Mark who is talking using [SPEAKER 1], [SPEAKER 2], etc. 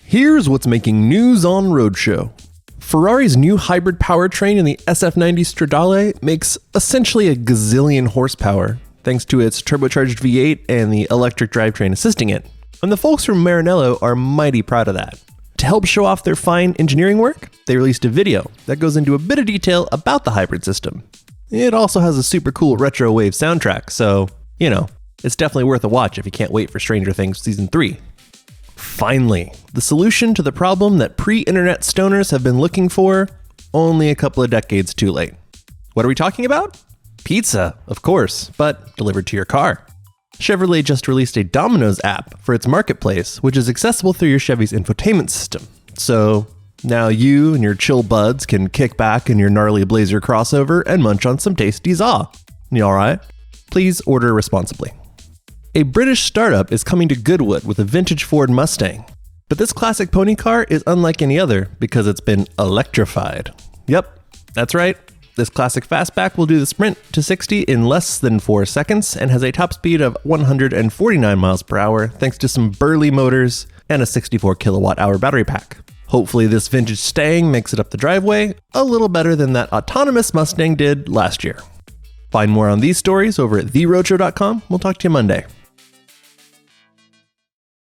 [SPEAKER 1] Here's what's making news on Roadshow. Ferrari's new hybrid powertrain in the SF90 Stradale makes essentially a gazillion horsepower, thanks to its turbocharged V8 and the electric drivetrain assisting it. And the folks from Maranello are mighty proud of that. To help show off their fine engineering work, they released a video that goes into a bit of detail about the hybrid system. It also has a super cool retro wave soundtrack, so, it's definitely worth a watch if you can't wait for Stranger Things Season 3. Finally, the solution to the problem that pre-internet stoners have been looking for, only a couple of decades too late. What are we talking about? Pizza, of course, but delivered to your car. Chevrolet just released a DOMINO'S app for its marketplace, which is accessible through your Chevy's infotainment system. So now you and your chill buds can kick back in your gnarly Blazer crossover and munch on some tasty za. You alright? Please order responsibly. A British startup is coming to Goodwood with a vintage Ford Mustang. But this classic pony car is unlike any other because it's been electrified. Yep, that's right. This classic fastback will do the sprint to 60 in less than 4 seconds and has a top speed of 149 miles per hour thanks to some burly motors and a 64 kilowatt hour battery pack. Hopefully this vintage Stang makes it up the driveway a little better than that autonomous Mustang did last year. Find more on these stories over at theroadshow.com. We'll talk to you Monday.